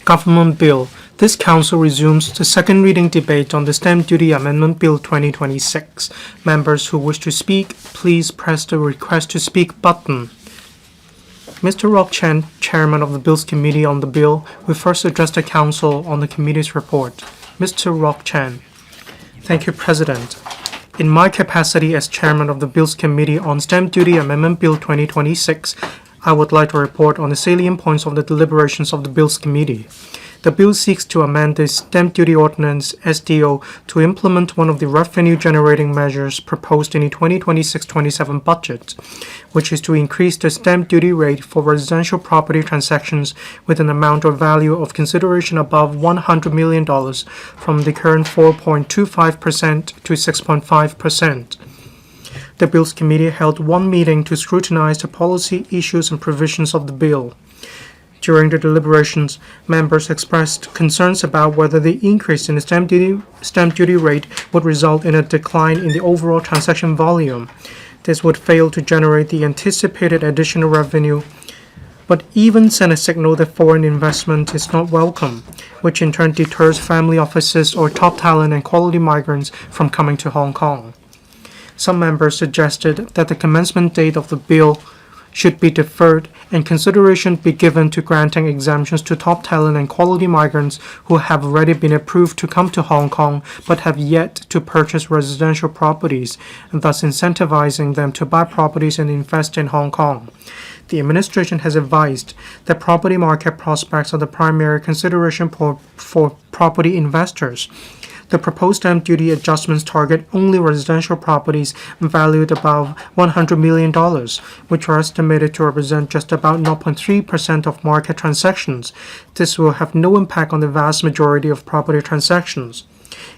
Government Bill. This Council resumes the second reading debate on the Stamp Duty Amendment Bill 2026. Members who wish to speak, please press the Request to Speak button. Mr. Rock Chen, Chairman of the Bills Committee on the Bill, will first address the Council on the Committee's report. Mr. Rock Chen. Thank you, President. In my capacity as Chairman of the Bills Committee on Stamp Duty Amendment Bill 2026, I would like to report on the salient points of the deliberations of the Bills Committee. The bill seeks to amend the Stamp Duty Ordinance (SDO) to implement one of the revenue-generating measures proposed in the 2026-27 budget, which is to increase the stamp duty rate for residential property transactions with an amount or value of consideration above $100 million from the current 4.25% to 6.5%. The Bills Committee held one meeting to scrutinize the policy issues and provisions of the bill. During the deliberations, members expressed concerns about whether the increase in the stamp duty rate would result in a decline in the overall transaction volume. This would fail to generate the anticipated additional revenue, but even send a signal that foreign investment is not welcome, which in turn deters family offices or top talent and quality migrants from coming to Hong Kong. Some members suggested that the commencement date of the bill should be deferred and consideration be given to granting exemptions to top talent and quality migrants who have already been approved to come to Hong Kong but have yet to purchase residential properties, and thus incentivizing them to buy properties and invest in Hong Kong. The administration has advised that property market prospects are the primary consideration for property investors. The proposed stamp duty adjustments target only residential properties valued above $100 million, which are estimated to represent just about 0.3% of market transactions. This will have no impact on the vast majority of property transactions.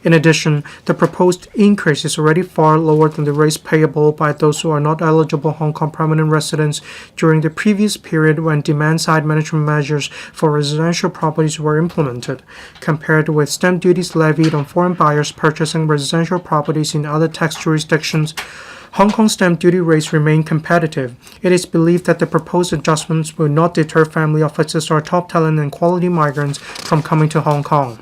In addition, the proposed increase is already far lower than the rates payable by those who are not eligible Hong Kong permanent residents during the previous period when demand-side management measures for residential properties were implemented, compared with stamp duties levied on foreign buyers purchasing residential properties in other tax jurisdictions. Hong Kong stamp duty rates remain competitive. It is believed that the proposed adjustments will not deter family offices or top talent and quality migrants from coming to Hong Kong.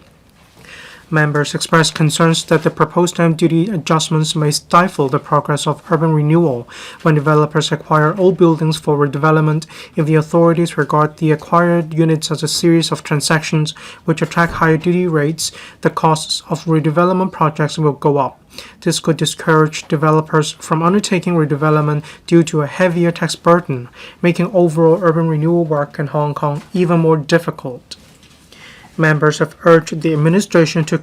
Members expressed concerns that the proposed stamp duty adjustments may stifle the progress of urban renewal when developers acquire old buildings for redevelopment if the authorities regard the acquired units as a series of transactions which attract higher duty rates. The costs of redevelopment projects will go up. This could discourage developers from undertaking redevelopment due to a heavier tax burden, making overall urban renewal work in Hong Kong even more difficult. Members have urged the administration to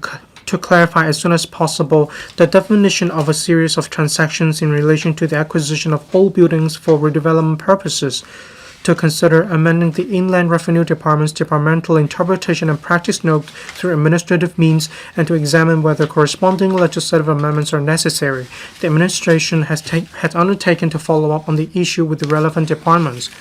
clarify as soon as possible the definition of a series of transactions in relation to the acquisition of old buildings for redevelopment purposes, to consider amending the Inland Revenue Department's departmental interpretation and practice note through administrative means, and to examine whether corresponding legislative amendments are necessary. The administration has undertaken to follow up on the issue with the relevant departments.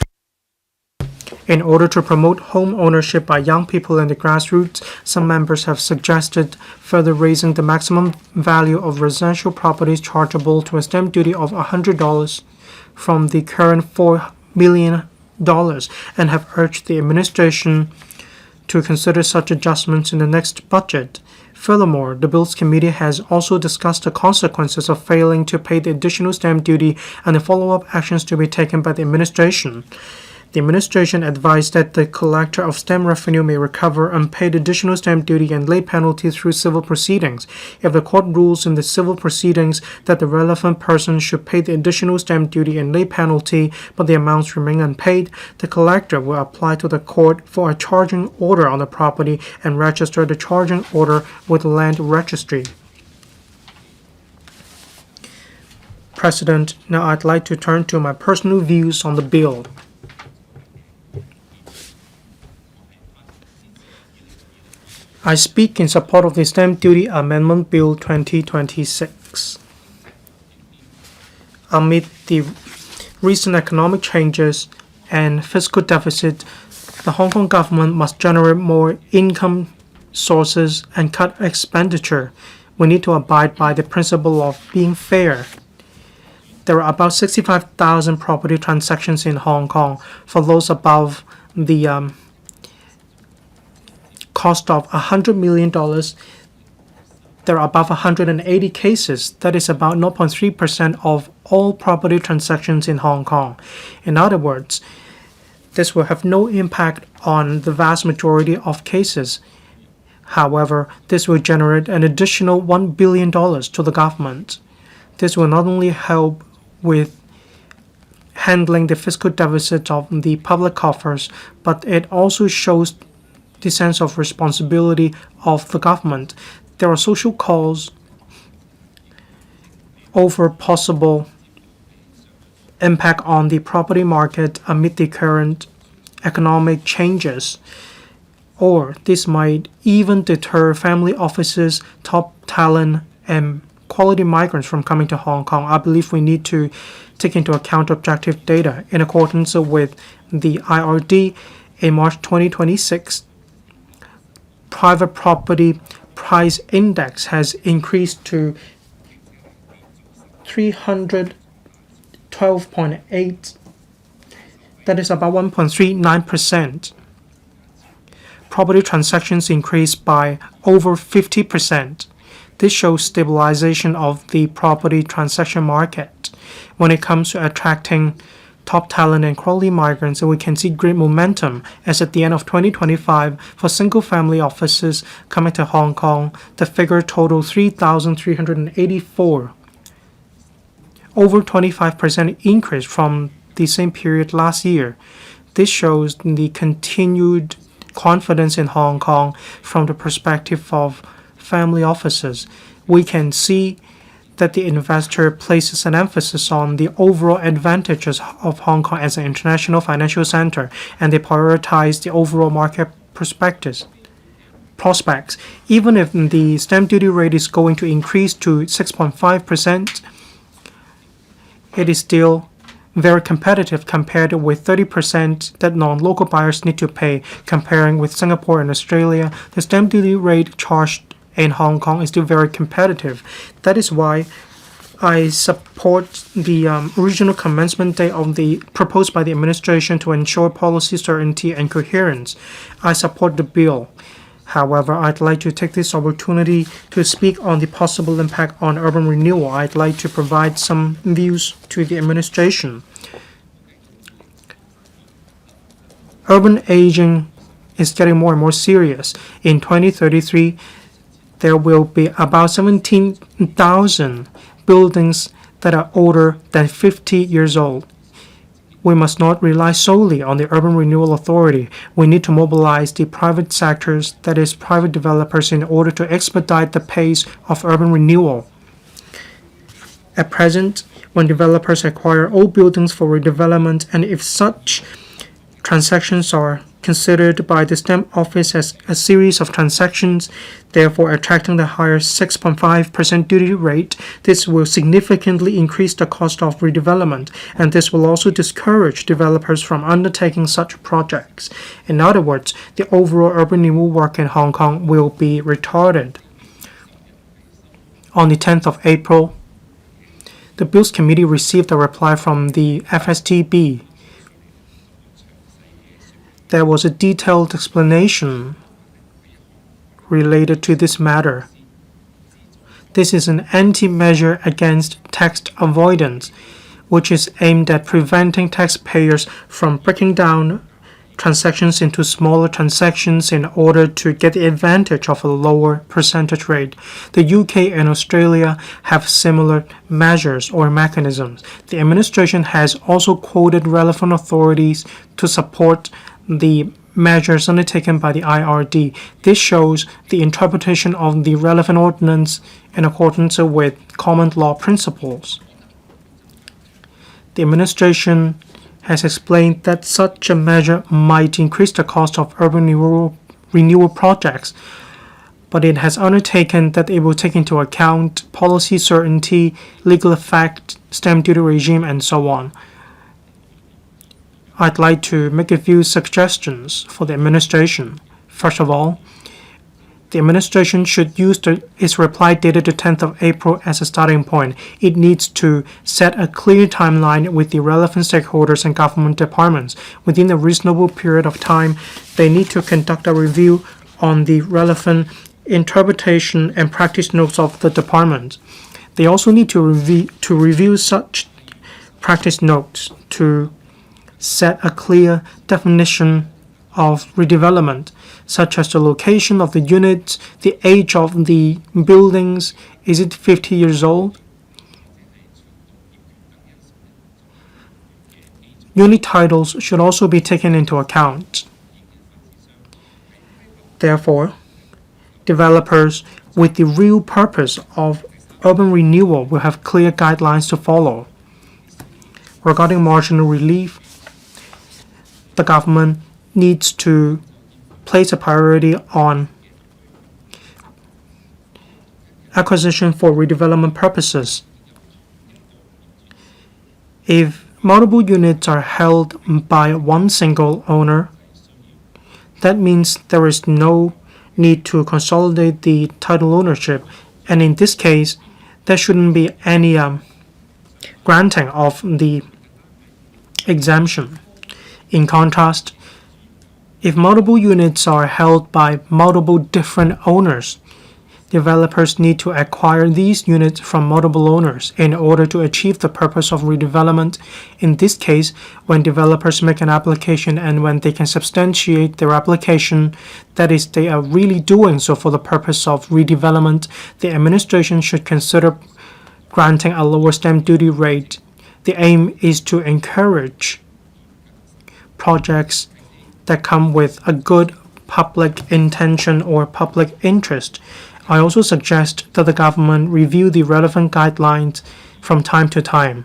In order to promote home ownership by young people in the grassroots, some members have suggested further raising the maximum value of residential properties chargeable to a stamp duty of $100 from the current $4 million, and have urged the administration to consider such adjustments in the next budget. Furthermore, the Bills Committee has also discussed the consequences of failing to pay the additional stamp duty and the follow-up actions to be taken by the administration. The administration advised that the collector of stamp revenue may recover unpaid additional stamp duty and late penalty through civil proceedings. If the court rules in the civil proceedings that the relevant person should pay the additional stamp duty and late penalty, but the amounts remain unpaid, the collector will apply to the court for a charging order on the property and register the charging order with the land registry. President, now I'd like to turn to my personal views on the bill. I speak in support of the Stamp Duty Amendment Bill 2026. Amid the recent economic changes and fiscal deficit, the Hong Kong government must generate more income sources and cut expenditure. We need to abide by the principle of being fair. There are about 65,000 property transactions in Hong Kong. For those above the cost of $100 million, there are above 180 cases. That is about 0.3% of all property transactions in Hong Kong. In other words, this will have no impact on the vast majority of cases. However, this will generate an additional $1 billion to the government. This will not only help with handling the fiscal deficit of the public coffers, but it also shows the sense of responsibility of the government. There are social calls over possible impact on the property market amid the current economic changes, or this might even deter family offices, top talent, and quality migrants from coming to Hong Kong. I believe we need to take into account objective data. In accordance with the IRD, in March 2026, private property price index has increased to 312.8. That is about 1.39%. Property transactions increased by over 50%. This shows stabilization of the property transaction market. When it comes to attracting top talent and quality migrants, we can see great momentum, as at the end of 2025, for single-family offices coming to Hong Kong, the figure totaled 3,384, over 25% increase from the same period last year. This shows the continued confidence in Hong Kong from the perspective of family offices. We can see that the investor places an emphasis on the overall advantages of Hong Kong as an international financial center, and they prioritize the overall market prospects. Even if the stamp duty rate is going to increase to 6.5%, it is still very competitive compared with 30% that non-local buyers need to pay. Comparing with Singapore and Australia, the stamp duty rate charged in Hong Kong is still very competitive. That is why I support the original commencement date of the proposed by the administration to ensure policy certainty and coherence. I support the bill. However, I'd like to take this opportunity to speak on the possible impact on urban renewal. I'd like to provide some views to the administration. Urban aging is getting more and more serious. In 2033, there will be about 17,000 buildings that are older than 50 years old. We must not rely solely on the Urban Renewal Authority. We need to mobilize the private sectors, that is, private developers, in order to expedite the pace of urban renewal. At present, when developers acquire old buildings for redevelopment, and if such transactions are considered by the Stamp Office as a series of transactions, therefore attracting the higher 6.5% duty rate, this will significantly increase the cost of redevelopment, and this will also discourage developers from undertaking such projects. In other words, the overall urban renewal work in Hong Kong will be retarded. On the 10th of April, the Bills Committee received a reply from the FSTB. There was a detailed explanation related to this matter. This is an anti-measure against tax avoidance, which is aimed at preventing taxpayers from breaking down transactions into smaller transactions in order to get the advantage of a lower percentage rate. The UK and Australia have similar measures or mechanisms. The administration has also quoted relevant authorities to support the measures undertaken by the IRD. This shows the interpretation of the relevant ordinance in accordance with common law principles. The administration has explained that such a measure might increase the cost of urban renewal projects, but it has undertaken that it will take into account policy certainty, legal effect, stamp duty regime, and so on. I'd like to make a few suggestions for the administration. First of all, the administration should use its reply dated the 10th of April as a starting point. It needs to set a clear timeline with the relevant stakeholders and government departments. Within a reasonable period of time, they need to conduct a review on the relevant interpretation and practice notes of the department. They also need to review such practice notes to set a clear definition of redevelopment, such as the location of the units, the age of the buildings, is it 50 years old? Unit titles should also be taken into account. Therefore, developers with the real purpose of urban renewal will have clear guidelines to follow. Regarding marginal relief, the government needs to place a priority on acquisition for redevelopment purposes. If multiple units are held by one single owner, that means there is no need to consolidate the title ownership, and in this case, there shouldn't be any granting of the exemption. In contrast, if multiple units are held by multiple different owners, developers need to acquire these units from multiple owners in order to achieve the purpose of redevelopment. In this case, when developers make an application and when they can substantiate their application, that is, they are really doing so for the purpose of redevelopment, the administration should consider granting a lower stamp duty rate. The aim is to encourage projects that come with a good public intention or public interest. I also suggest that the government review the relevant guidelines from time to time.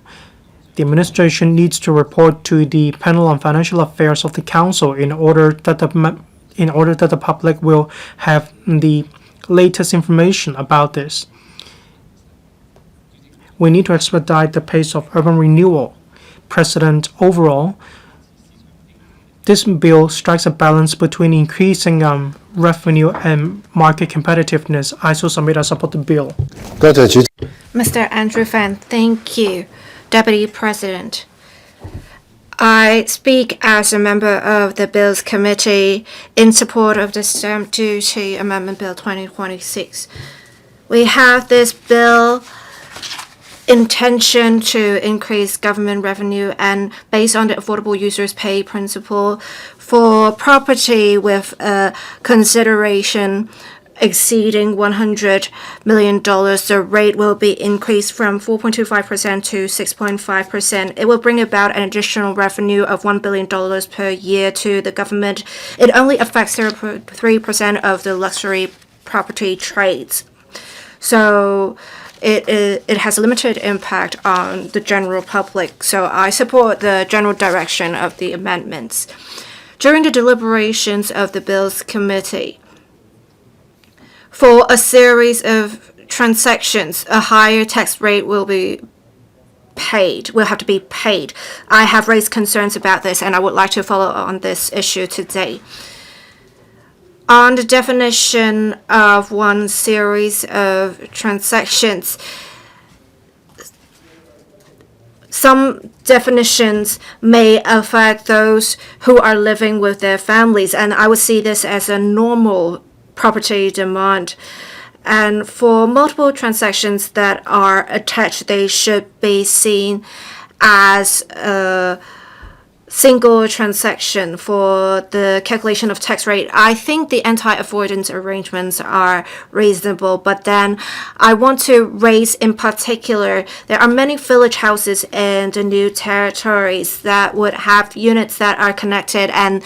The administration needs to report to the Panel on Financial Affairs of the Council in order that the public will have the latest information about this. We need to expedite the pace of urban renewal. President, overall, this bill strikes a balance between increasing revenue and market competitiveness. I so submit I support the bill. Mr. Andrew Fan, thank you. Deputy President, I speak as a member of the Bills Committee in support of the Stamp Duty Amendment Bill 2026. We have this bill intention to increase government revenue and based on the affordable users pay principle for property with a consideration exceeding $100 million, the rate will be increased from 4.25% to 6.5%. It will bring about an additional revenue of $1 billion per year to the government. It only affects 0.3% of the luxury property trades. So it has limited impact on the general public, so I support the general direction of the amendments. During the deliberations of the Bills Committee, for a series of transactions, a higher tax rate will have to be paid. I have raised concerns about this, and I would like to follow on this issue today. On the definition of one series of transactions, some definitions may affect those who are living with their families, and I would see this as a normal property demand. And for multiple transactions that are attached, they should be seen as a single transaction for the calculation of tax rate. I think the anti-avoidance arrangements are reasonable, but then I want to raise in particular, there are many village houses in the new territories that would have units that are connected, and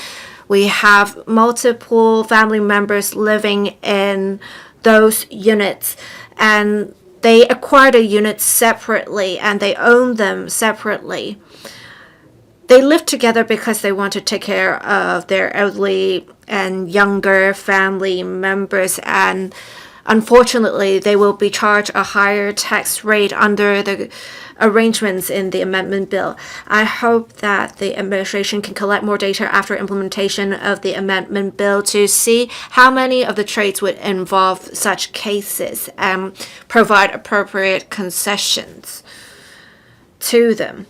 we have multiple family members living in those units, and they acquire the units separately and they own them separately. They live together because they want to take care of their elderly and younger family members, and unfortunately, they will be charged a higher tax rate under the arrangements in the amendment bill. I hope that the administration can collect more data after implementation of the amendment bill to see how many of the trades would involve such cases and provide appropriate concessions to them.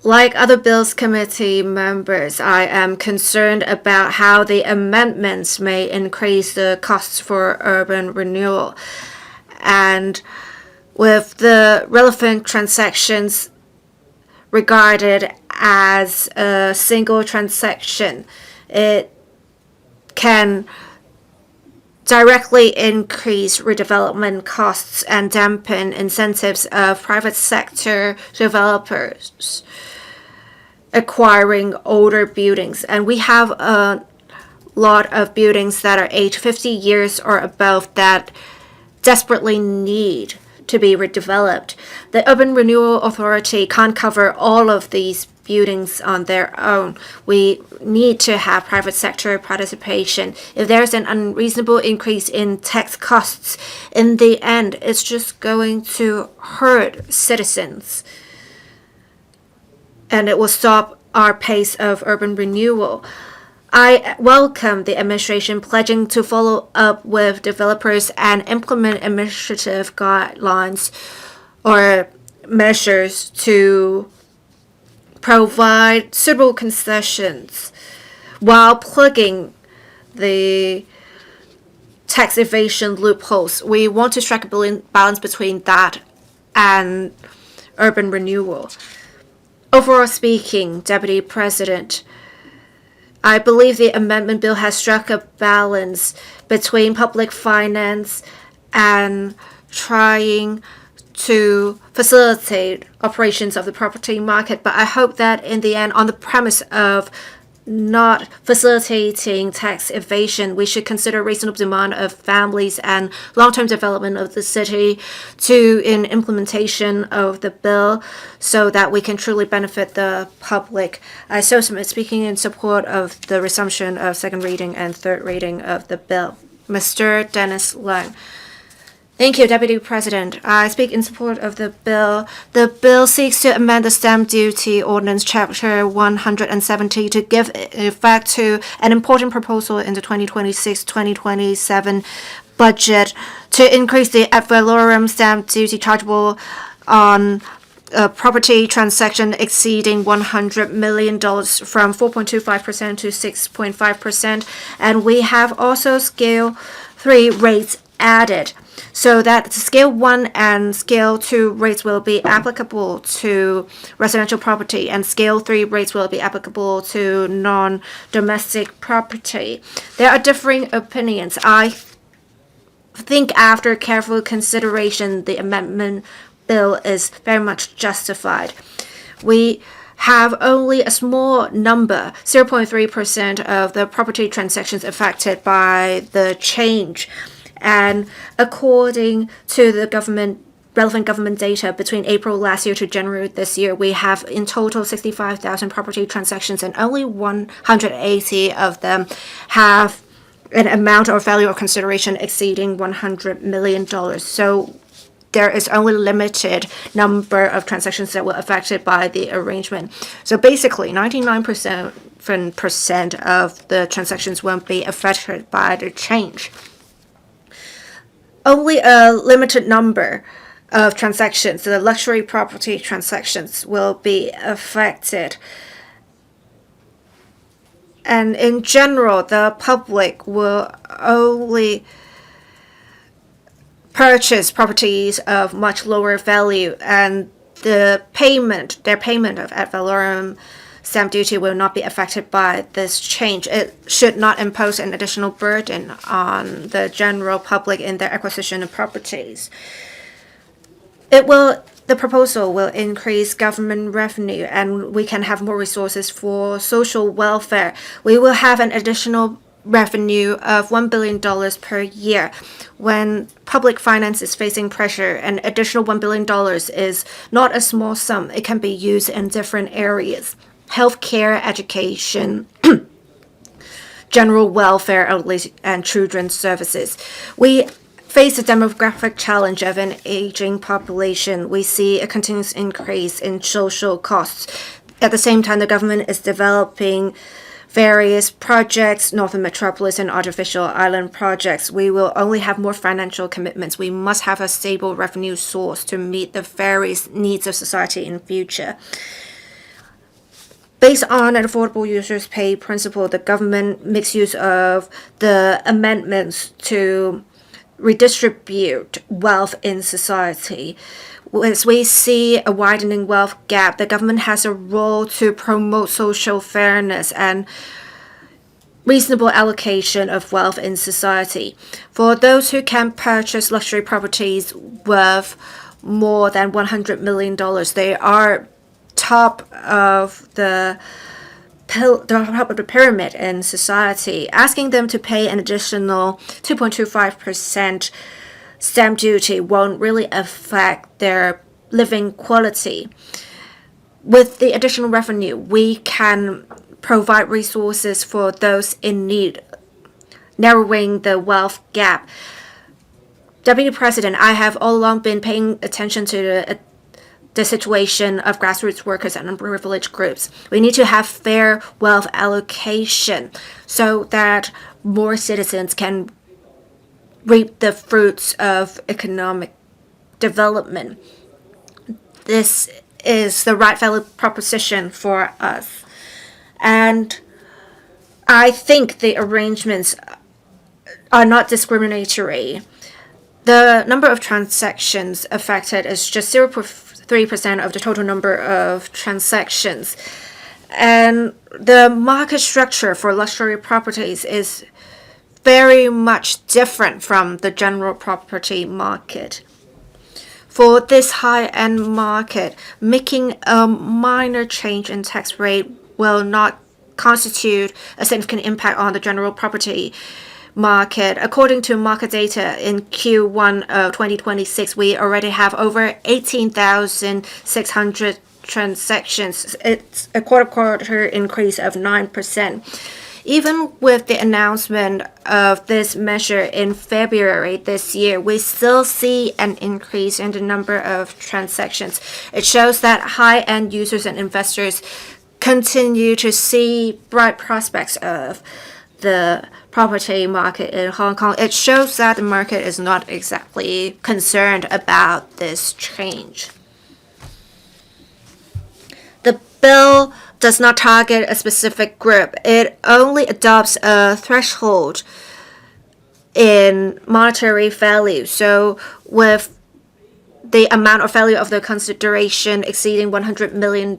Like other Bills Committee members, I am concerned about how the amendments may increase the costs for urban renewal. And with the relevant transactions regarded as a single transaction, it can directly increase redevelopment costs and dampen incentives of private sector developers acquiring older buildings. And we have a lot of buildings that are aged 50 years or above that desperately need to be redeveloped. The Urban Renewal Authority can't cover all of these buildings on their own. We need to have private sector participation. If there's an unreasonable increase in tax costs, in the end, it's just going to hurt citizens. And it will stop our pace of urban renewal. I welcome the administration pledging to follow up with developers and implement administrative guidelines or measures to provide suitable concessions while plugging the tax evasion loopholes. We want to strike a balance between that and urban renewal. Overall speaking, Deputy President, I believe the amendment bill has struck a balance between public finance and trying to facilitate operations of the property market. But I hope that in the end, on the premise of not facilitating tax evasion, we should consider reasonable demand of families and long-term development of the city in implementation of the bill so that we can truly benefit the public. I so submit speaking in support of the resumption of second reading and third reading of the bill. Mr. Dennis Leung. Thank you, Deputy President. I speak in support of the bill. The bill seeks to amend the Stamp Duty Ordinance Chapter 170 to give effect to an important proposal in the 2026-2027 budget to increase the ad valorem stamp duty chargeable on property transaction exceeding $100 million from 4.25% to 6.5%. And we have also Scale 3 rates added, so that Scale 1 and Scale 2 rates will be applicable to residential property, and Scale 3 rates will be applicable to non-domestic property. There are differing opinions. I think after careful consideration, the amendment bill is very much justified. We have only a small number, 0.3% of the property transactions affected by the change. And according to the relevant government data between April last year to January this year, we have in total 65,000 property transactions, and only 180 of them have an amount or value or consideration exceeding $100 million. So there is only limited number of transactions that were affected by the arrangement. So basically, 99% of the transactions won't be affected by the change. Only a limited number of transactions, the luxury property transactions, will be affected. And in general, the public will only purchase properties of much lower value, and their payment of ad valorem stamp duty will not be affected by this change. It should not impose an additional burden on the general public in their acquisition of properties. The proposal will increase government revenue, and we can have more resources for social welfare. We will have an additional revenue of $1 billion per year. When public finance is facing pressure, an additional $1 billion is not a small sum. It can be used in different areas: healthcare, education, general welfare, and children's services. We face the demographic challenge of an aging population. We see a continuous increase in social costs. At the same time, the government is developing various projects, Northern Metropolis and artificial island projects. We will only have more financial commitments. We must have a stable revenue source to meet the various needs of society in the future. Based on an affordable users pay principle, the government makes use of the amendments to redistribute wealth in society. As we see a widening wealth gap, the government has a role to promote social fairness and reasonable allocation of wealth in society. For those who can purchase luxury properties worth more than $100 million, they are top of the pyramid in society. Asking them to pay an additional 2.25% stamp duty won't really affect their living quality. With the additional revenue, we can provide resources for those in need, narrowing the wealth gap. Deputy President, I have all along been paying attention to the situation of grassroots workers and underprivileged groups. We need to have fair wealth allocation so that more citizens can reap the fruits of economic development. This is the right value proposition for us. And I think the arrangements are not discriminatory. The number of transactions affected is just 0.3% of the total number of transactions. And the market structure for luxury properties is very much different from the general property market. For this high-end market, making a minor change in tax rate will not constitute a significant impact on the general property market. According to market data in Q1 of 2026, we already have over 18,600 transactions. It's a quarter increase of 9%. Even with the announcement of this measure in February this year, we still see an increase in the number of transactions. It shows that high-end users and investors continue to see bright prospects of the property market in Hong Kong. It shows that the market is not exactly concerned about this change. The bill does not target a specific group. It only adopts a threshold in monetary value. So with the amount or value of the consideration exceeding $100 million,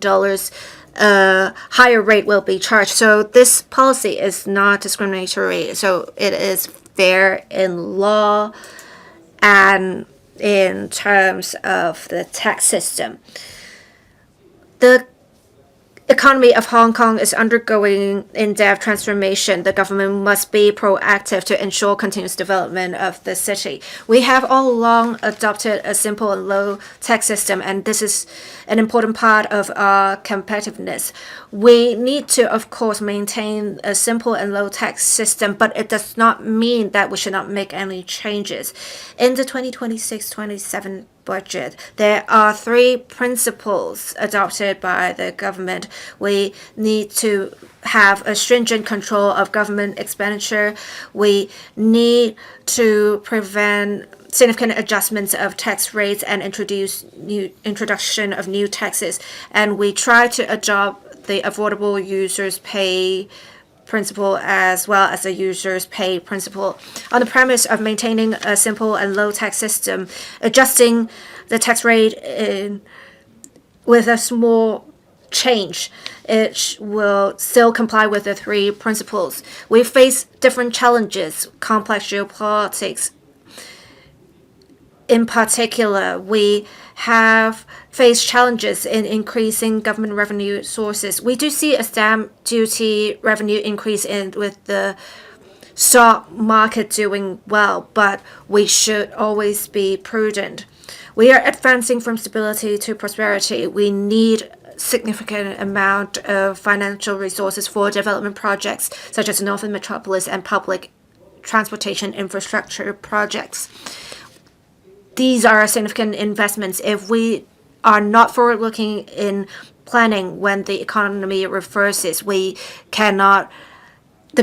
a higher rate will be charged. So this policy is not discriminatory. So it is fair in law and in terms of the tax system. The economy of Hong Kong is undergoing in-depth transformation. The government must be proactive to ensure continuous development of the city. We have all along adopted a simple and low tax system, and this is an important part of our competitiveness. We need to, of course, maintain a simple and low tax system, but it does not mean that we should not make any changes. In the 2026-27 budget, there are 3 principles adopted by the government. We need to have a stringent control of government expenditure. We need to prevent significant adjustments of tax rates and introduction of new taxes. And we try to adopt the affordable users pay principle as well as the users pay principle. On the premise of maintaining a simple and low tax system, adjusting the tax rate with a small change, it will still comply with the 3 principles. We face different challenges, complex geopolitics. In particular, we have faced challenges in increasing government revenue sources. We do see a stamp duty revenue increase with the stock market doing well, but we should always be prudent. We are advancing from stability to prosperity. We need significant amount of financial resources for development projects such as Northern Metropolis and public transportation infrastructure projects. These are significant investments. If we are not forward-looking in planning when the economy reverses, the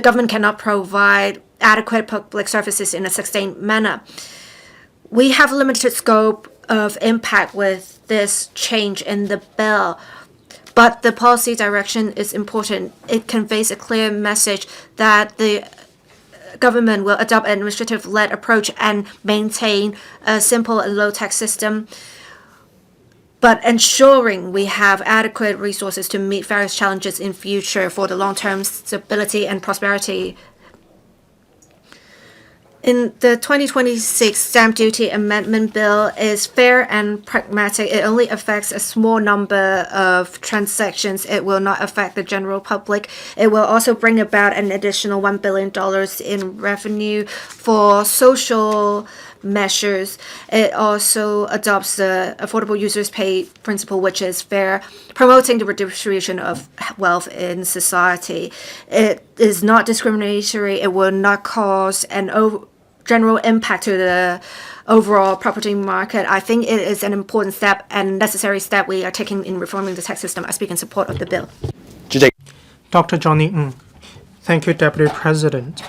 government cannot provide adequate public services in a sustained manner. We have limited scope of impact with this change in the bill. But the policy direction is important. It conveys a clear message that the government will adopt an administrative-led approach and maintain a simple and low-tax system, but ensuring we have adequate resources to meet various challenges in future for the long-term stability and prosperity. In the 2026 Stamp Duty Amendment Bill is fair and pragmatic. It only affects a small number of transactions. It will not affect the general public. It will also bring about an additional $1 billion in revenue for social measures. It also adopts the Affordable Users Pay principle, which is fair, promoting the redistribution of wealth in society. It is not discriminatory. It will not cause an general impact to the overall property market. I think it is an important step and necessary step we are taking in reforming the tax system. I speak in support of the bill. Dr. Johnny Ng. Thank you, Deputy President.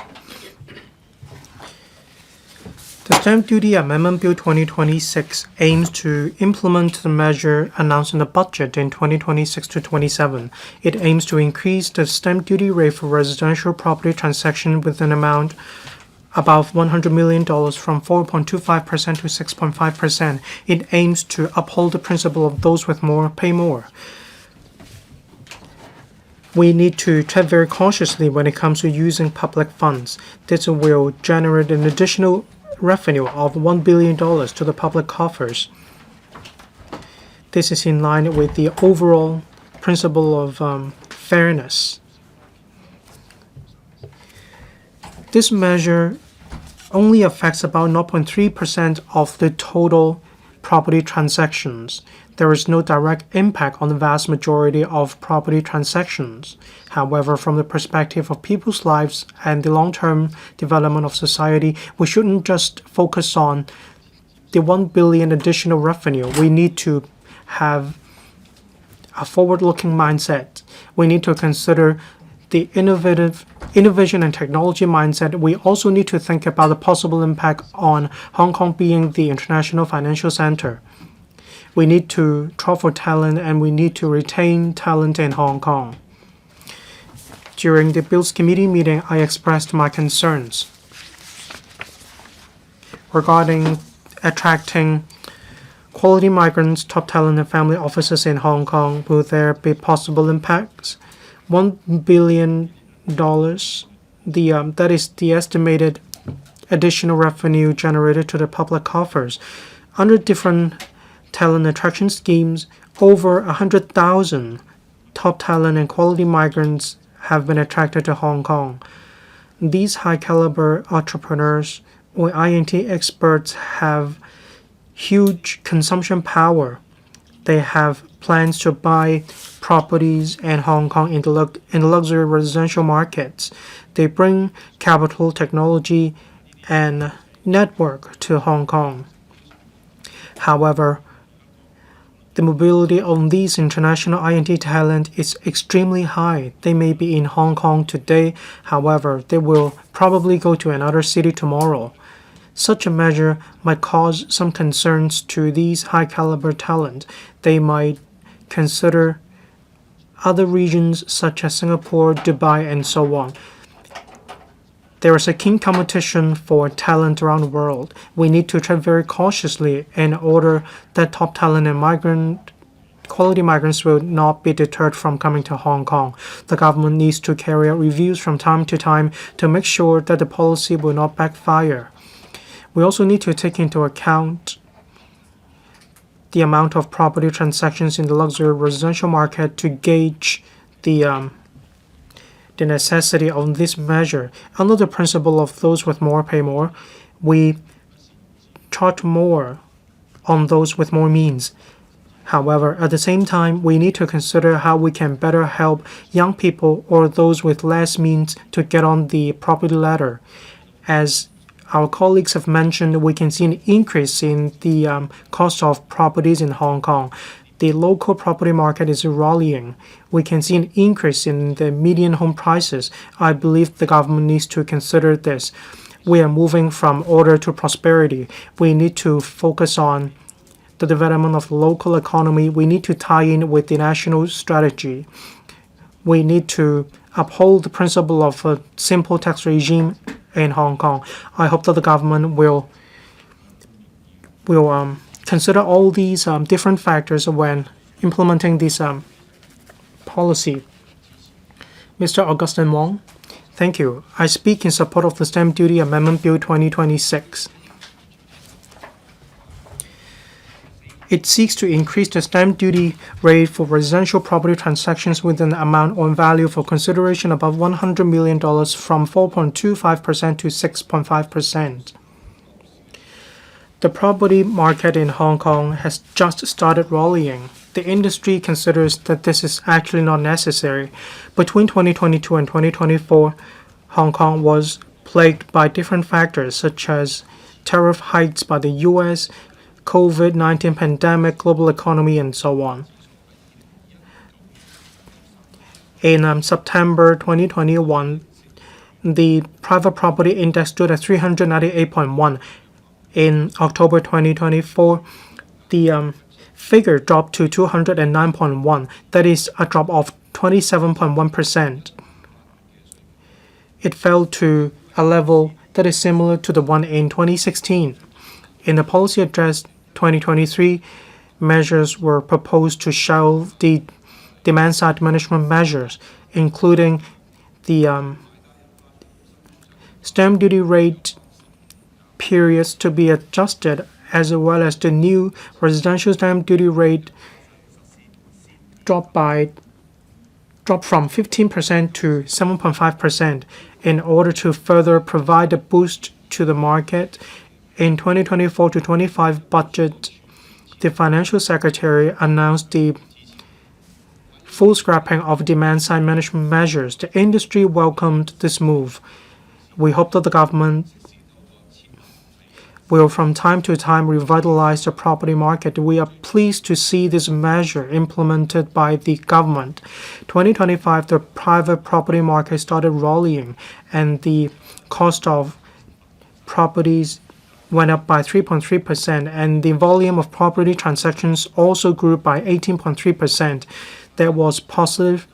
The Stamp Duty Amendment Bill 2026 aims to implement the measure announced in the budget in 2026 to 27. It aims to increase the stamp duty rate for residential property transaction with an amount above $100 million from 4.25% to 6.5%. It aims to uphold the principle of those with more pay more. We need to tread very cautiously when it comes to using public funds. This will generate an additional revenue of $1 billion to the public coffers. This is in line with the overall principle of fairness. This measure only affects about 0.3% of the total property transactions. There is no direct impact on the vast majority of property transactions. However, from the perspective of people's lives and the long-term development of society, we shouldn't just focus on the $1 billion additional revenue. We need to have a forward-looking mindset. We need to consider the innovation and technology mindset. We also need to think about the possible impact on Hong Kong being the international financial center. We need to draw for talent and we need to retain talent in Hong Kong. During the Bills Committee meeting, I expressed my concerns regarding attracting quality migrants, top talent, and family offices in Hong Kong. Will there be possible impacts? $1 billion, that is the estimated additional revenue generated to the public coffers. Under different talent attraction schemes, over 100,000 top talent and quality migrants have been attracted to Hong Kong. These high-caliber entrepreneurs or INT experts have huge consumption power. They have plans to buy properties in Hong Kong in the luxury residential markets. They bring capital, technology, and network to Hong Kong. However, the mobility of these international INT talent is extremely high. They may be in Hong Kong today, however, they will probably go to another city tomorrow. Such a measure might cause some concerns to these high-caliber talent. They might consider other regions such as Singapore, Dubai, and so on. There is a keen competition for talent around the world. We need to tread very cautiously in order that top talent and quality migrants will not be deterred from coming to Hong Kong. The government needs to carry out reviews from time to time to make sure that the policy will not backfire. We also need to take into account the amount of property transactions in the luxury residential market to gauge the necessity of this measure. Under the principle of those with more pay more, we charge more on those with more means. However, at the same time, we need to consider how we can better help young people or those with less means to get on the property ladder. As our colleagues have mentioned, we can see an increase in the cost of properties in Hong Kong. The local property market is rallying. We can see an increase in the median home prices. I believe the government needs to consider this. We are moving from order to prosperity. We need to focus on the development of the local economy, we need to tie in with the national strategy. We need to uphold the principle of a simple tax regime in Hong Kong. I hope that the government will consider all these different factors when implementing this policy. Mr. Augustine Wong, thank you. I speak in support of the Stamp Duty Amendment Bill 2026. It seeks to increase the stamp duty rate for residential property transactions with an amount or value for consideration above $100 million from 4.25% to 6.5%. The property market in Hong Kong has just started rallying. The industry considers that this is actually not necessary. Between 2022 and 2024, Hong Kong was plagued by different factors such as tariff hikes by the US, COVID-19 pandemic, global economy, and so on. In September 2021, the private property index stood at 398.1. In October 2024, the figure dropped to 209.1. That is a drop of 27.1%. It fell to a level that is similar to the one in 2016. In the Policy Address 2023, measures were proposed to shelve the demand-side management measures, including the stamp duty rate periods to be adjusted, as well as the new residential stamp duty rate dropped from 15% to 7.5% in order to further provide a boost to the market. In 2024 to 25 budget, the Financial Secretary announced the full scrapping of demand-side management measures. The industry welcomed this move. We hope that the government will from time to time revitalize the property market. We are pleased to see this measure implemented by the government. 2025, the private property market started rallying, and the cost of properties went up by 3.3%, and the volume of property transactions also grew by 18.3%. There was positive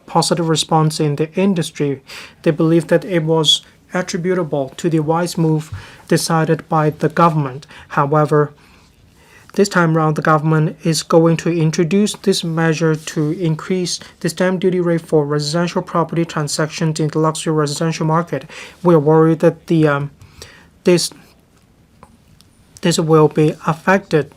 response in the industry. They believe that it was attributable to the wise move decided by the government. However, this time around, the government is going to introduce this measure to increase the stamp duty rate for residential property transactions in the luxury residential market. We are worried that this will be affected.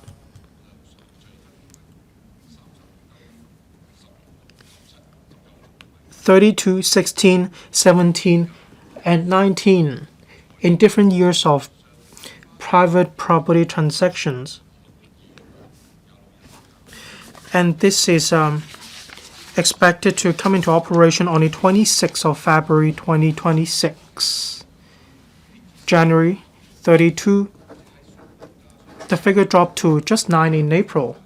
(32, 16, 17, and 19) in different years of private property transactions. And this is expected to come into operation on the 26th of February 2026. January 32, the figure dropped to just 9 in April.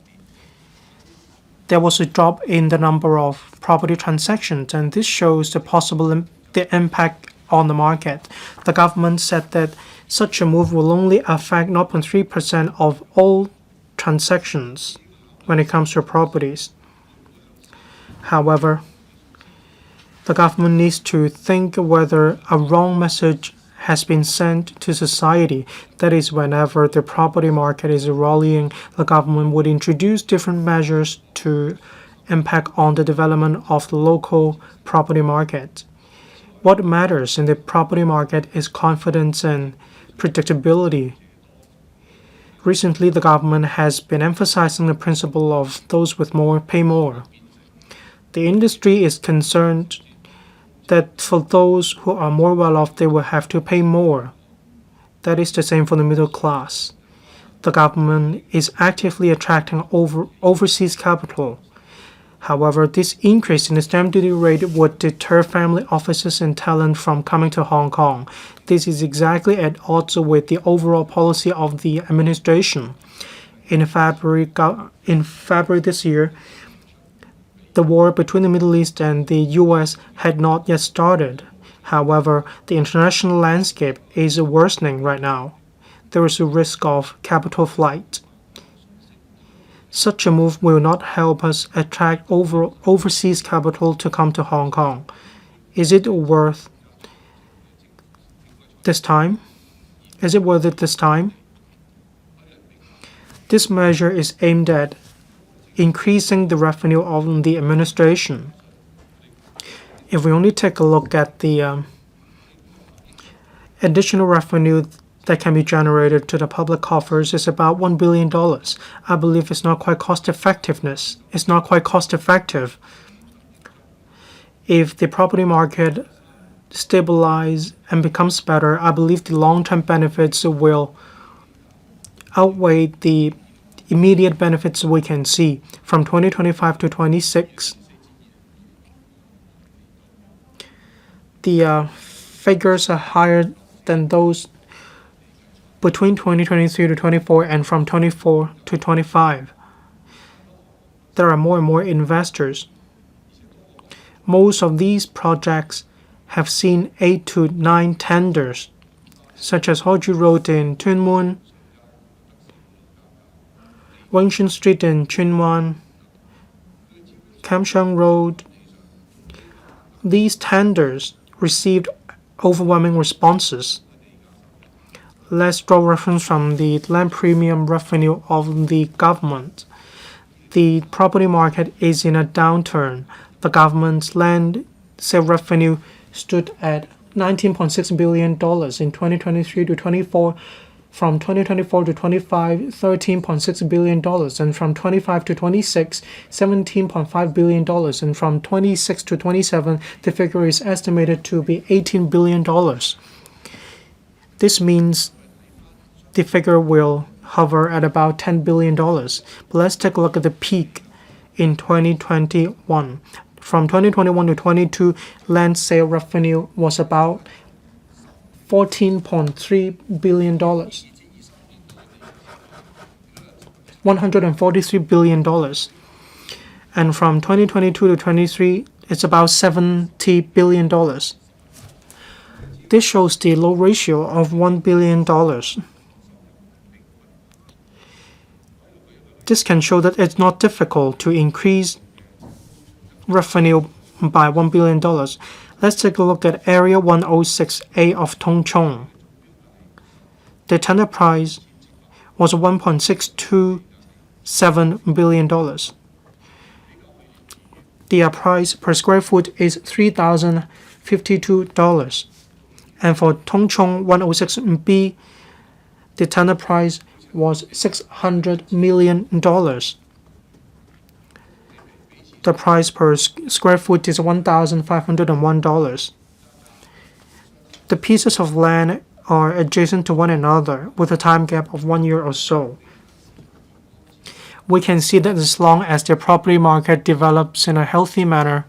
There was a drop in the number of property transactions, and this shows the impact on the market. The government said that such a move will only affect 0.3% of all transactions when it comes to properties. However, the government needs to think whether a wrong message has been sent to society. That is, whenever the property market is rallying, the government would introduce different measures to impact on the development of the local property market. What matters in the property market is confidence and predictability. Recently, the government has been emphasizing the principle of those with more pay more. The industry is concerned that for those who are more well off, they will have to pay more. That is the same for the middle class. The government is actively attracting overseas capital. However, this increase in the stamp duty rate would deter family offices and talent from coming to Hong Kong. This is exactly at odds with the overall policy of the administration. In February this year, the war between the Middle East and the US had not yet started. However, the international landscape is worsening right now. There is a risk of capital flight. Such a move will not help us attract overseas capital to come to Hong Kong. Is it worth this time? Is it worth it this time? This measure is aimed at increasing the revenue of the administration. If we only take a look at the additional revenue that can be generated to the public coffers, is about $1 billion. I believe it's not quite It's not quite cost effective. If the property market stabilize and becomes better, I believe the long-term benefits will outweigh the immediate benefits we can see from 2025 to 26. The figures are higher than those between 2023 to 24 and from 24 to 25. There are more and more investors. Most of these projects have seen 8 to 9 tenders, such as Hoju Road in Tuen Mun, Wing Shun Street in Tsuen Wan, Kam Sheung Road. These tenders received overwhelming responses. Let's draw reference from the land premium revenue of the government. The property market is in a downturn. The government's land sale revenue stood at $19.6 billion in 2023 to 24. From 2024 to 25, $13.6 billion, and from 25 to 26, $17.5 billion, and from 26 to 27, the figure is estimated to be $18 billion. This means the figure will hover at about $10 billion. But let's take a look at the peak in 2021. From 2021 to 22, land sale revenue was about $14.3 billion. $143 billion. And from 2022 to 23, it's about $70 billion. This shows the low ratio of $1 billion. This can show that it's not difficult to increase revenue by $1 billion. Let's take a look at Area 106A of Tung Chung. The tender price was $1.627 billion. The price per square foot is $3,052. And for Tung Chung 106B, the tender price was $600 million. The price per square foot is $1,501. The pieces of land are adjacent to one another with a time gap of 1 year or so. We can see that as long as the property market develops in a healthy manner,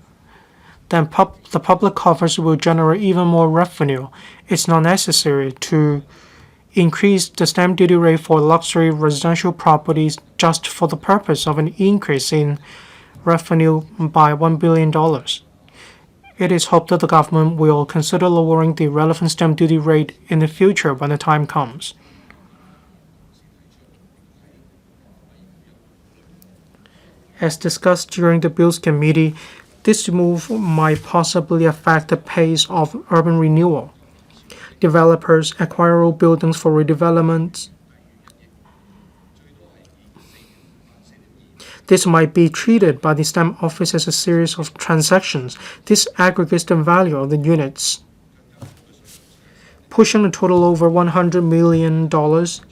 then the public coffers will generate even more revenue. It's not necessary to increase the stamp duty rate for luxury residential properties just for the purpose of an increase in revenue by $1 billion. It is hoped that the government will consider lowering the relevant stamp duty rate in the future when the time comes. As discussed during the Bills Committee, this move might possibly affect the pace of urban renewal. Developers acquire old buildings for redevelopment. This might be treated by the stamp office as a series of transactions. This aggregates the value of the units, pushing the total over $100 million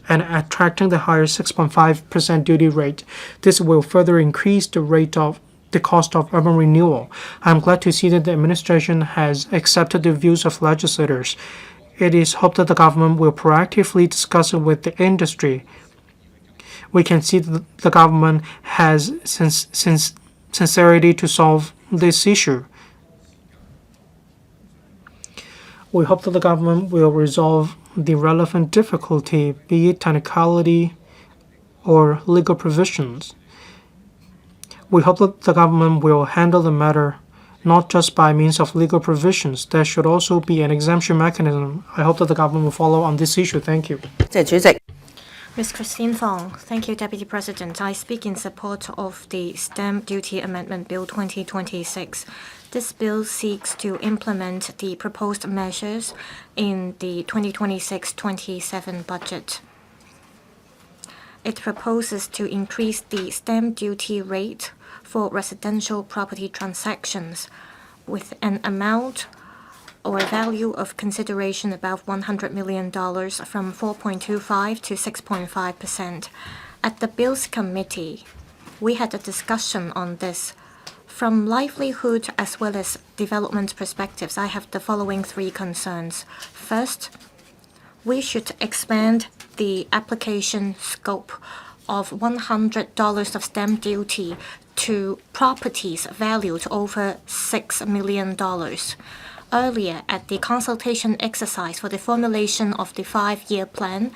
and attracting the higher 6.5% duty rate. This will further increase the cost of urban renewal. I'm glad to see that the administration has accepted the views of legislators. It is hoped that the government will proactively discuss it with the industry. We can see that the government has sincerity to solve this issue. We hope that the government will resolve the relevant difficulty, be it technicality or legal provisions. We hope that the government will handle the matter not just by means of legal provisions. There should also be an exemption mechanism. I hope that the government will follow on this issue. Thank you. Ms. Christine Fong. Thank you, Deputy President. I speak in support of the Stamp Duty Amendment Bill 2026. This bill seeks to implement the proposed measures in the 2026-27 budget. It proposes to increase the stamp duty rate for residential property transactions with an amount or value of consideration above $100 million from 4.25 to 6.5%. At the Bills Committee, we had a discussion on this. From livelihood as well as development perspectives, I have the following three concerns. First, we should expand the application scope of $100 of stamp duty to properties valued over $6 million. Earlier, at the consultation exercise for the formulation of the 5-year plan,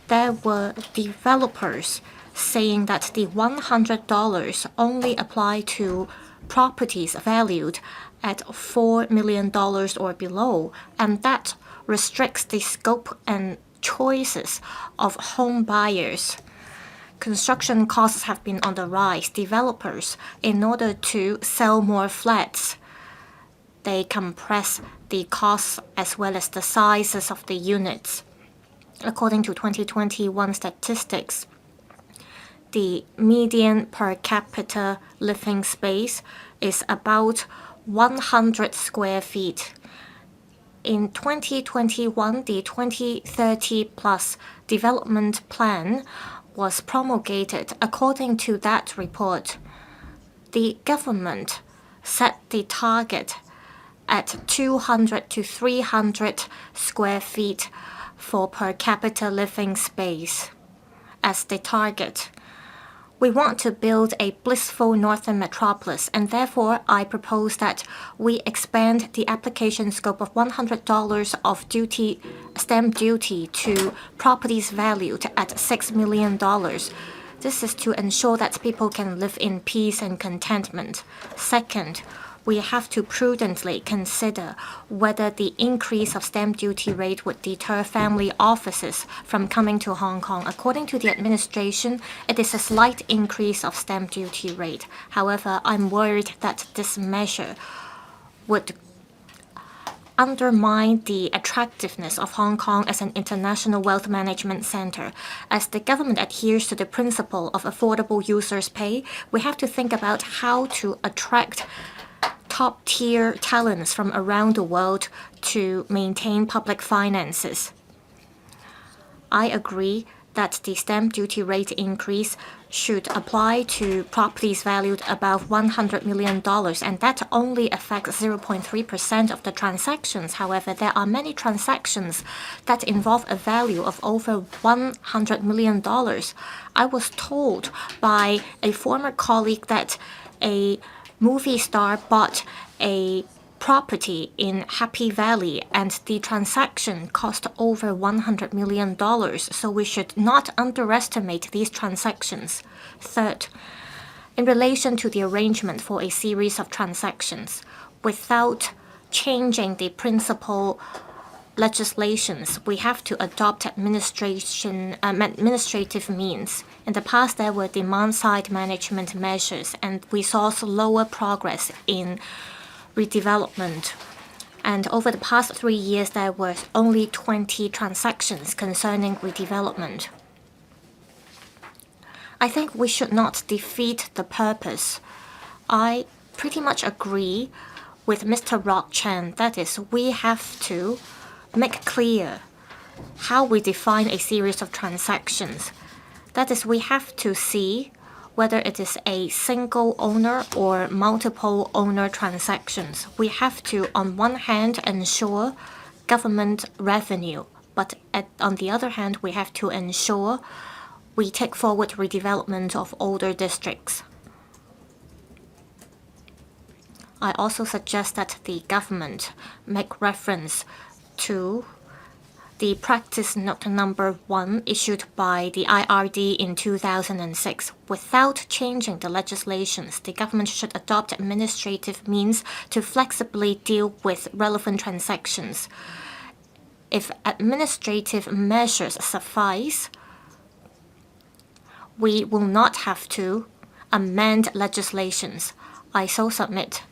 there were developers saying that the $100 only apply to properties valued at $4 million or below, and that restricts the scope and choices of home buyers. Construction costs have been on the rise. Developers, in order to sell more flats, they compress the costs as well as the sizes of the units. According to 2021 statistics, the median per capita living space is about 100 square feet. In 2021, the 2030 plus development plan was promulgated. According to that report, the government set the target at 200 to 300 square feet for per capita living space as the target. We want to build a blissful northern metropolis, and therefore I propose that we expand the application scope of $100 of stamp duty to properties valued at $6 million. This is to ensure that people can live in peace and contentment. Second, we have to prudently consider whether the increase of stamp duty rate would deter family offices from coming to Hong Kong. According to the administration, it is a slight increase of stamp duty rate. However, I'm worried that this measure would undermine the attractiveness of Hong Kong as an international wealth management center. As the government adheres to the principle of affordable users pay, we have to think about how to attract top-tier talents from around the world to maintain public finances. I agree that the stamp duty rate increase should apply to properties valued above $100 million, and that only affects 0.3% of the transactions. However, there are many transactions that involve a value of over $100 million. I was told by a former colleague that a movie star bought a property in Happy Valley and the transaction cost over $100 million. So we should not underestimate these transactions. Third, in relation to the arrangement for a series of transactions, without changing the principal legislations, we have to adopt administrative means. In the past, there were demand-side management measures, and we saw slower progress in redevelopment. And over the past 3 years, there were only 20 transactions concerning redevelopment. I think we should not defeat the purpose. I pretty much agree with Mr. Rock Chan. That is, we have to make clear how we define a series of transactions. That is, we have to see whether it is a single owner or multiple owner transactions. We have to, on one hand, ensure government revenue, but on the other hand, we have to ensure we take forward redevelopment of older districts. I also suggest that the government make reference to the practice note number 1 issued by the IRD in 2006. Without changing the legislations, the government should adopt administrative means to flexibly deal with relevant transactions. If administrative measures suffice, we will not have to amend legislations. I so submit.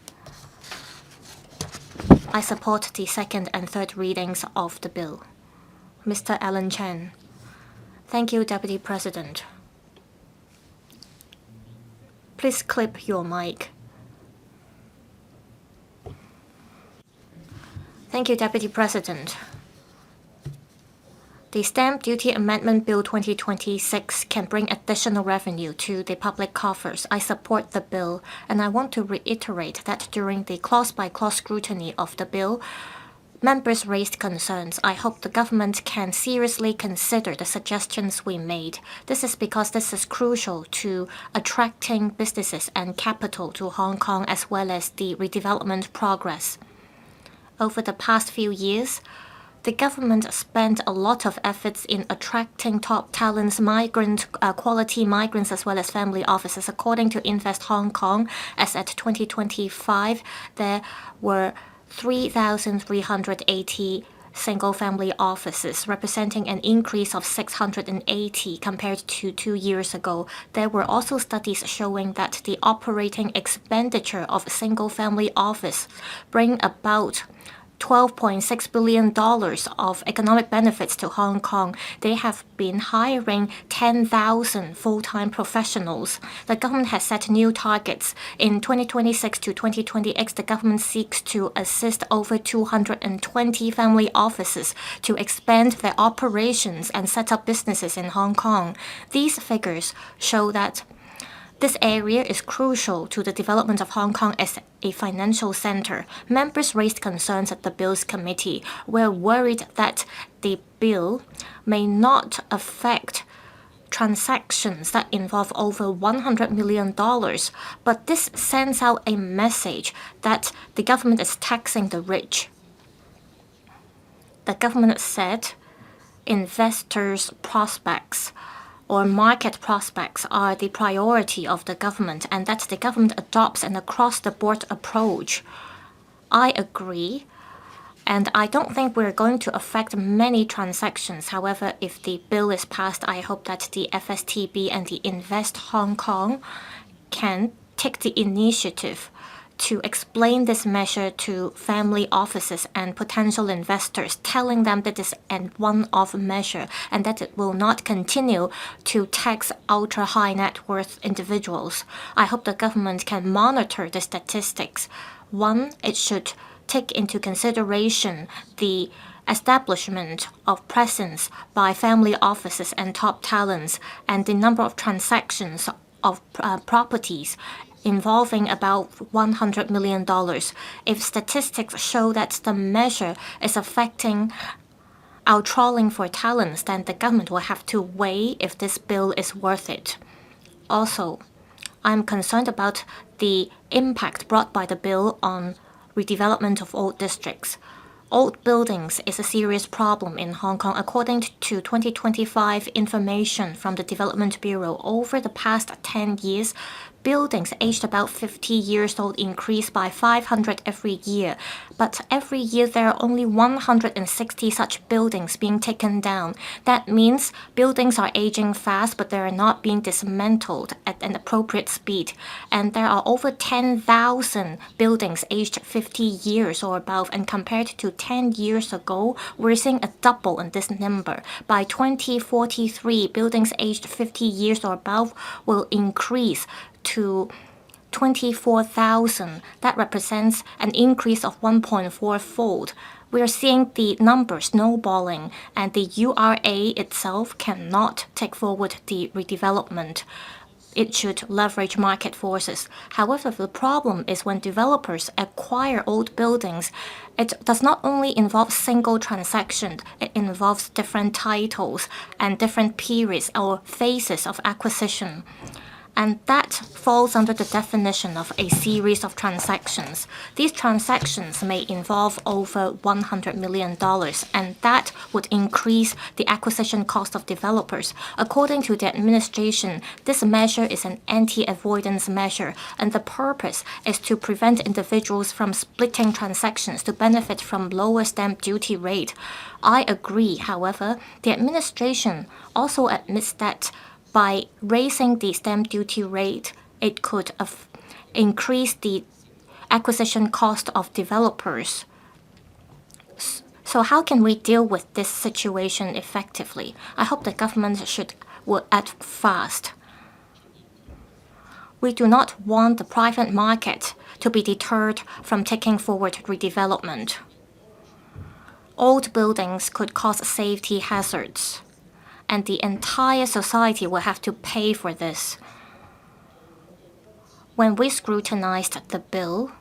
I support the second and third readings of the bill. Mr. Alan Chen. Thank you, Deputy President. Please clip your mic. Thank you, Deputy President. The Stamp Duty Amendment Bill 2026 can bring additional revenue to the public coffers. I support the bill, and I want to reiterate that during the clause-by-clause scrutiny of the bill, members raised concerns. I hope the government can seriously consider the suggestions we made. This is because this is crucial to attracting businesses and capital to Hong Kong as well as the redevelopment progress. Over the past few years, the government spent a lot of efforts in attracting top talents, quality migrants, as well as family offices. According to Invest Hong Kong, as at 2025, there were 3,380 single-family offices, representing an increase of 680 compared to 2 years ago. There were also studies showing that the operating expenditure of a single-family office bring about $12.6 billion of economic benefits to Hong Kong. They have been hiring 10,000 full-time professionals. The government has set new targets. In 2026 to 2028, the government seeks to assist over 220 family offices to expand their operations and set up businesses in Hong Kong. These figures show that this area is crucial to the development of Hong Kong as a financial center. Members raised concerns at the Bills Committee. We're worried that the bill may not affect transactions that involve over $100 million, but this sends out a message that the government is taxing the rich. The government said investors' prospects or market prospects are the priority of the government, and that the government adopts an across-the-board approach. I agree, and I don't think we're going to affect many transactions. However, if the bill is passed, I hope that the FSTB and the Invest Hong Kong can take the initiative to explain this measure to family offices and potential investors, telling them that this is a one-off measure and that it will not continue to tax ultra-high net worth individuals. I hope the government can monitor the statistics. One, it should take into consideration the establishment of presence by family offices and top talents and the number of transactions of properties involving about $100 million. If statistics show that the measure is affecting our trawling for talents, then the government will have to weigh if this bill is worth it. Also, I'm concerned about the impact brought by the bill on redevelopment of old districts. Old buildings is a serious problem in Hong Kong. According to 2025 information from the Development Bureau, over the past 10 years, buildings aged about 50 years old increase by 500 every year. But every year there are only 160 such buildings being taken down. That means buildings are aging fast, but they are not being dismantled at an appropriate speed. And there are over 10,000 buildings aged 50 years or above. And compared to 10 years ago, we're seeing a double in this number. By 2043, buildings aged 50 years or above will increase to 24,000. That represents an increase of 1.4-fold. We are seeing the numbers snowballing, and the URA itself cannot take forward the redevelopment. It should leverage market forces. However, the problem is when developers acquire old buildings, it does not only involve single transaction, it involves different titles and different periods or phases of acquisition. And that falls under the definition of a series of transactions. These transactions may involve over $100 million, and that would increase the acquisition cost of developers. According to the administration, this measure is an anti-avoidance measure, and the purpose is to prevent individuals from splitting transactions to benefit from lower stamp duty rate. I agree, however, the administration also admits that By raising the stamp duty rate, it could increase the acquisition cost of developers. So how can we deal with this situation effectively? I hope the government will act fast. We do not want the private market to be deterred from taking forward redevelopment. Old buildings could cause safety hazards, and the entire society will have to pay for this. When we scrutinized the bill,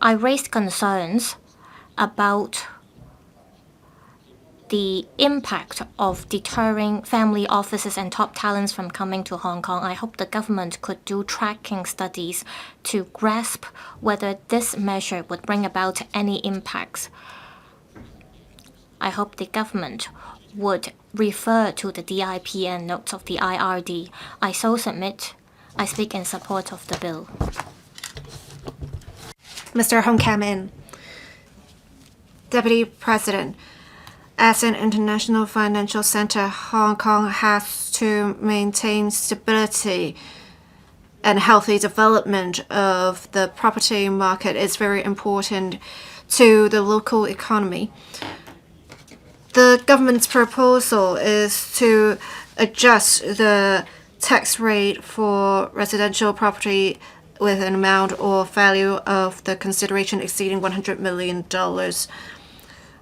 I raised concerns about the impact of deterring family offices and top talents from coming to Hong Kong. I hope the government could do tracking studies to grasp whether this measure would bring about any impacts. I hope the government would refer to the DIPN notes of the IRD. I so submit. I speak in support of the bill. Mr. Hong Kam-in, Deputy President, as an international financial center, Hong Kong has to maintain stability and healthy development of the property market. Is very important to the local economy. The government's proposal is to adjust the tax rate for residential property with an amount or value of the consideration exceeding $100 million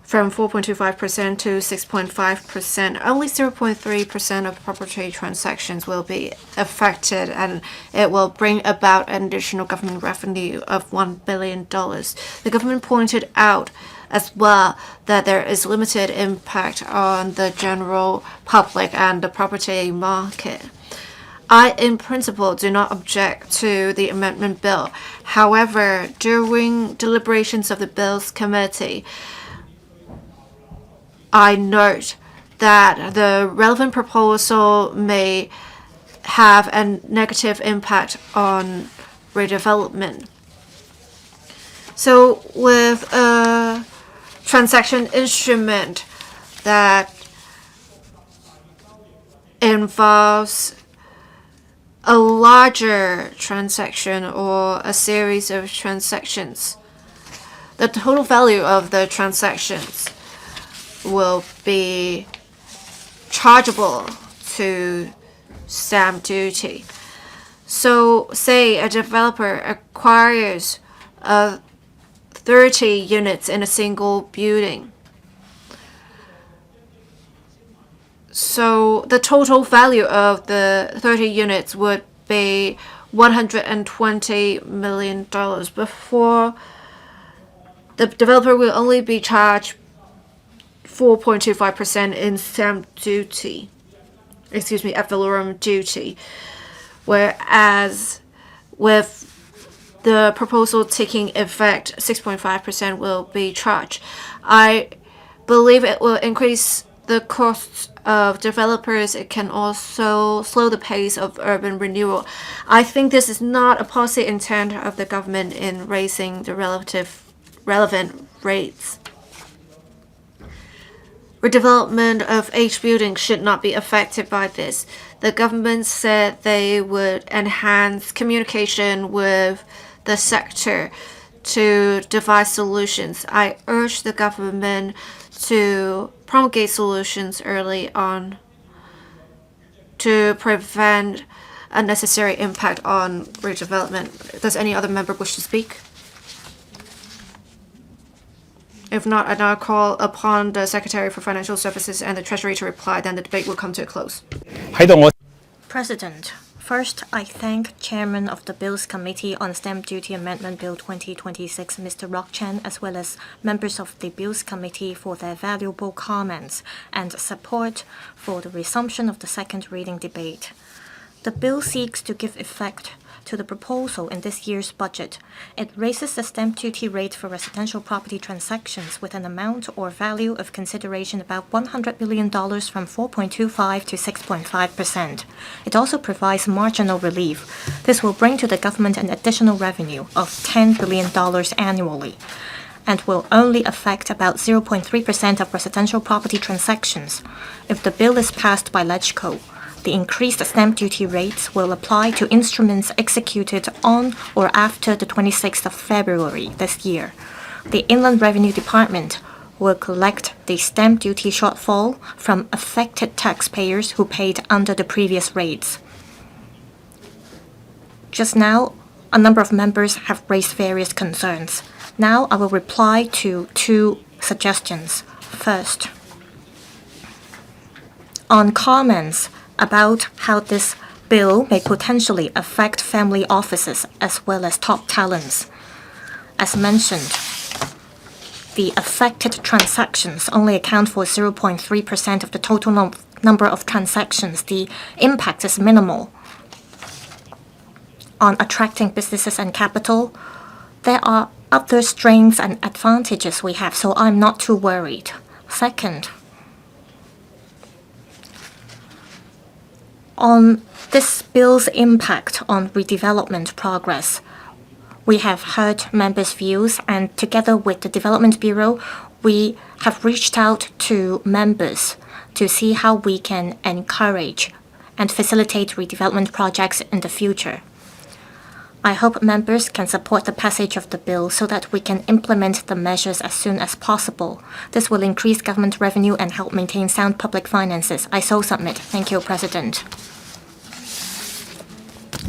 from 4.25% to 6.5%. Only 0.3% of property transactions will be affected, and it will bring about an additional government revenue of $1 billion. The government pointed out as well that there is limited impact on the general public and the property market. I, in principle, do not object to the amendment bill. However, during deliberations of the Bills Committee, I note that the relevant proposal may have a negative impact on redevelopment. So with a transaction instrument that involves a larger transaction or a series of transactions, the total value of the transactions will be chargeable to stamp duty. So say a developer acquires 30 units in a single building. So the total value of the 30 units would be $120 million. Before, the developer will only be charged 4.25% in stamp duty, ad valorem duty, whereas with the proposal taking effect, 6.5% will be charged. I believe it will increase the costs of developers. It can also slow the pace of urban renewal. I think this is not a policy intent of the government in raising the relevant rates. Redevelopment of aged buildings should not be affected by this. The government said they would enhance communication with the sector to devise solutions. I urge the government to promulgate solutions early on to prevent unnecessary impact on redevelopment. Does any other member wish to speak? If not, I now call upon the Secretary for Financial Services and the Treasury to reply, then the debate will come to a close. President, first, I thank Chairman of the Bills Committee on Stamp Duty Amendment Bill 2026, Mr. Rock Chan, as well as members of the Bills Committee for their valuable comments and support for the resumption of the second reading debate. The bill seeks to give effect to the proposal in this year's budget. It raises the stamp duty rate for residential property transactions with an amount or value of consideration about $100 million from 4.25% to 6.5%. It also provides marginal relief. This will bring to the government an additional revenue of $10 billion annually. and will only affect about 0.3% of residential property transactions. If the bill is passed by LegCo, the increased stamp duty rates will apply to instruments executed on or after the 26th of February this year. The Inland Revenue Department will collect the stamp duty shortfall from affected taxpayers who paid under the previous rates. Just now, a number of members have raised various concerns. Now I will reply to two suggestions. First, on comments about how this bill may potentially affect family offices as well as top talents. As mentioned, the affected transactions only account for 0.3% of the total number of transactions. The impact is minimal. On attracting businesses and capital, there are other strengths and advantages we have, so I'm not too worried. Second, on this bill's impact on redevelopment progress, we have heard members' views, and together with the Development Bureau, we have reached out to members to see how we can encourage and facilitate redevelopment projects in the future. I hope members can support the passage of the bill so that we can implement the measures as soon as possible. This will increase government revenue and help maintain sound public finances. I so submit. Thank you, President.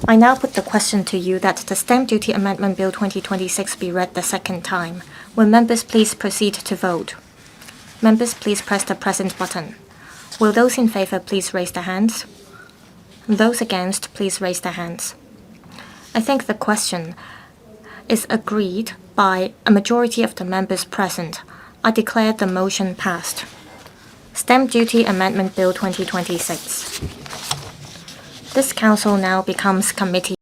I now put the question to you that the Stamp Duty Amendment Bill 2026 be read the second time. Will members please proceed to vote? Members, please press the present button. Will those in favor please raise their hands? Those against, please raise their hands. I think the question is agreed by a majority of the members present. I declare the motion passed. Stamp Duty Amendment Bill 2026. This council now becomes committee.